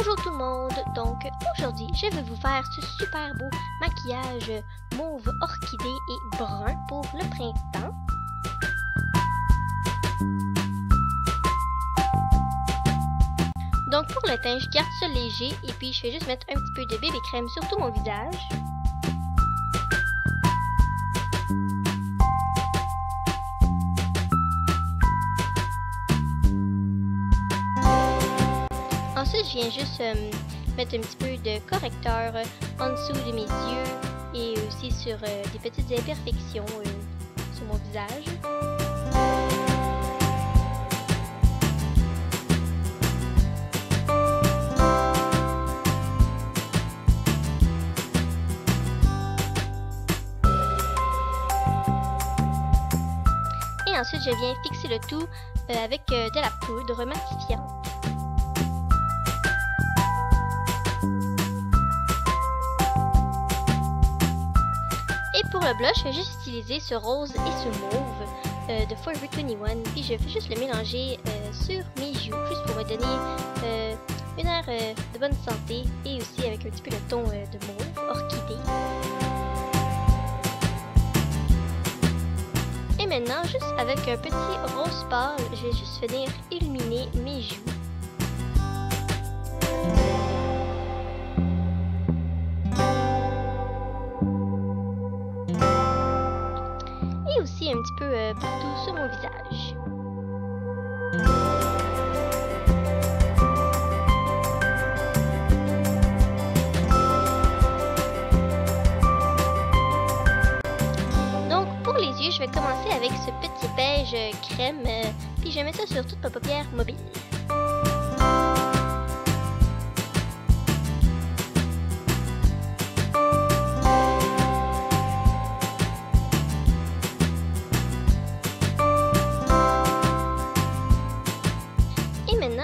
Bonjour tout le monde, donc aujourd'hui je vais vous faire ce super beau maquillage mauve orchidée et brun pour le printemps. Donc pour le teint, je garde ça léger et puis je vais juste mettre un petit peu de bébé crème sur tout mon visage. Ensuite, je viens juste mettre un petit peu de correcteur en dessous de mes yeux et aussi sur des petites imperfections sur mon visage. Et ensuite, je viens fixer le tout avec de la poudre matifiante. Et pour le blush, je vais juste utiliser ce rose et ce mauve de Forever 21. Puis je vais juste le mélanger sur mes joues, juste pour me donner une air de bonne santé et aussi avec un petit peu le ton de mauve orchidée. Et maintenant, juste avec un petit rose pâle, je vais juste venir illuminer mes joues. Et aussi un petit peu partout sur mon visage. Donc pour les yeux, je vais commencer avec ce petit beige crème, puis je vais mettre ça sur toute ma paupière mobile.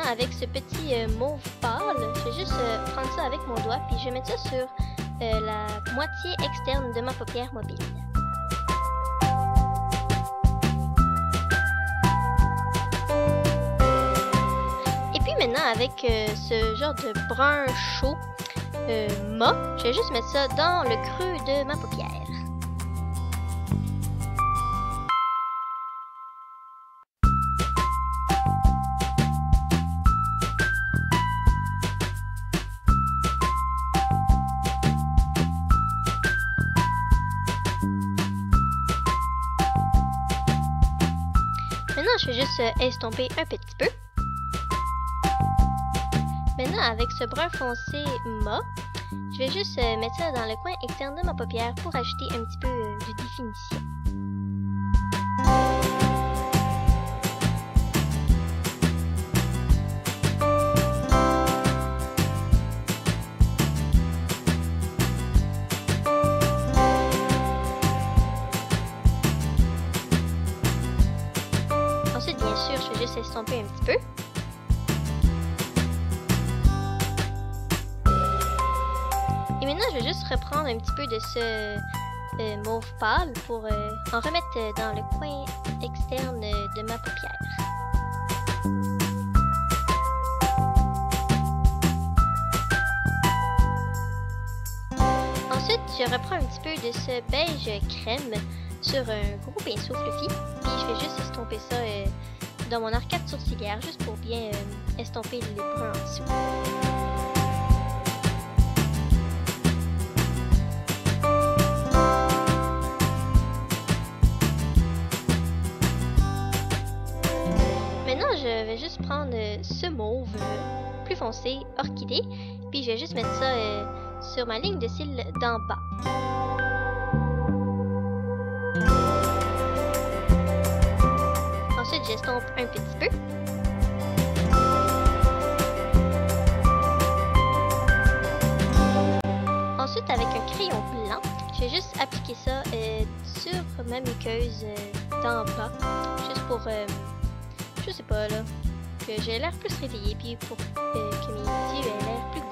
Avec ce petit mauve pâle, je vais juste prendre ça avec mon doigt, puis je vais mettre ça sur la moitié externe de ma paupière mobile. Et puis maintenant, avec ce genre de brun chaud mat, je vais juste mettre ça dans le creux de ma paupière. Maintenant, je vais juste estomper un petit peu. Maintenant, avec ce brun foncé mat, je vais juste mettre ça dans le coin externe de ma paupière pour ajouter un petit peu de définition. Ensuite, bien sûr, je vais juste estomper un petit peu. Et maintenant, je vais juste reprendre un petit peu de ce mauve pâle pour en remettre dans le coin externe de ma paupière. Ensuite, je reprends un petit peu de ce beige crème sur un gros pinceau fluffy, puis je vais juste estomper ça dans mon arcade sourcilière, juste pour bien estomper les bruns en dessous. Maintenant, je vais juste prendre ce mauve plus foncé, orchidée, puis je vais juste mettre ça sur ma ligne de cils d'en bas. Ensuite, j'estompe un petit peu. Ensuite, avec un crayon blanc, je vais juste appliquer ça sur ma muqueuse d'en bas, juste pour, je sais pas là, que j'ai l'air plus réveillée, puis pour que mes yeux aient l'air plus gros.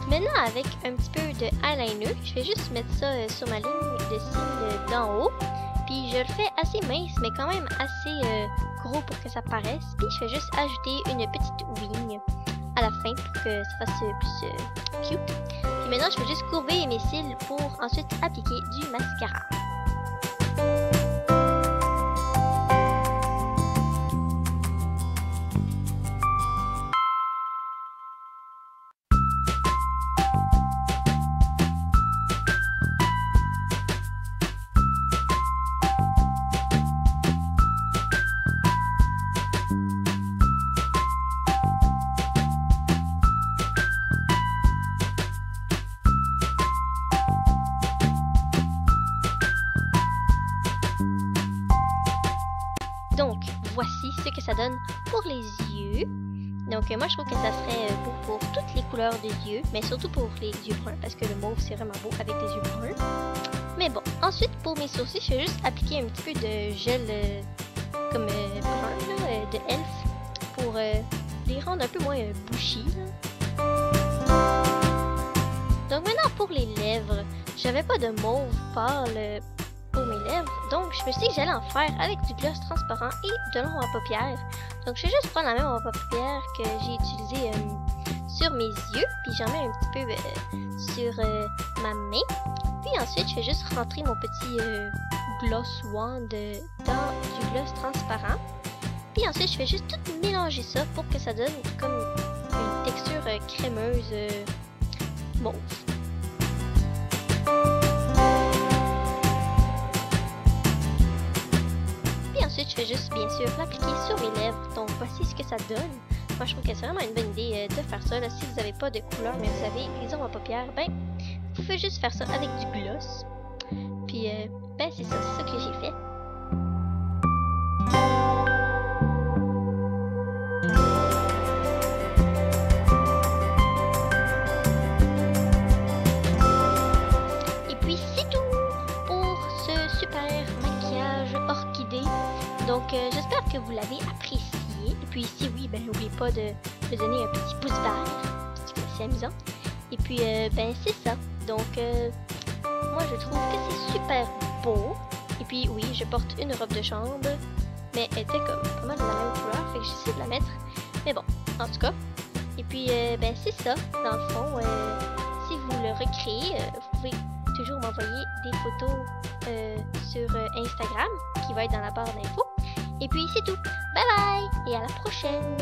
Maintenant, avec un petit peu de eyeliner, je vais juste mettre ça sur ma ligne de cils d'en haut. Puis je le fais assez mince, mais quand même assez gros pour que ça paraisse. Puis je vais juste ajouter une petite wing à la fin pour que ça fasse plus cute. Puis maintenant, je vais juste courber mes cils pour ensuite appliquer du mascara. Donc, voici ce que ça donne pour les yeux. Donc, moi, je trouve que ça serait beau pour toutes les couleurs des yeux, mais surtout pour les yeux bruns, parce que le mauve, c'est vraiment beau avec des yeux bruns. Mais bon, ensuite, pour mes sourcils, je vais juste appliquer un petit peu de gel comme brun, là, de Elf, pour les rendre un peu moins bushy. Donc, maintenant, pour les lèvres, j'avais pas de mauve pâle pour mes lèvres, donc je me suis dit que j'allais en faire avec du gloss transparent et de l'ombre à paupières. Donc je vais juste prendre la même ombre à paupières que j'ai utilisée sur mes yeux, puis j'en mets un petit peu sur ma main. Puis ensuite je vais juste rentrer mon petit gloss wand dans du gloss transparent. Puis ensuite je vais juste tout mélanger ça pour que ça donne comme une texture crémeuse mauve. Ensuite, je vais juste, bien sûr, l'appliquer sur mes lèvres. Donc, voici ce que ça donne. Moi, je trouve que c'est vraiment une bonne idée de faire ça. Là. Si vous n'avez pas de couleur, mais vous avez les ombres à paupières, ben, vous pouvez juste faire ça avec du gloss. Puis, ben, c'est ça que j'ai fait. Et puis, c'est tout pour ce super maquillage orchidée. Donc, j'espère que vous l'avez apprécié. Et puis, si oui, ben, n'oubliez pas de me donner un petit pouce vert, parce que c'est amusant. Et puis, ben, c'est ça. Donc, moi, je trouve que c'est super beau. Et puis, oui, je porte une robe de chambre, mais elle était comme pas mal de la même couleur, fait que j'essaie de la mettre. Mais bon, en tout cas. Et puis, ben, c'est ça. Dans le fond, si vous le recréez, vous pouvez toujours m'envoyer des photos sur Instagram, qui va être dans la barre d'infos. Et puis c'est tout. Bye bye et à la prochaine.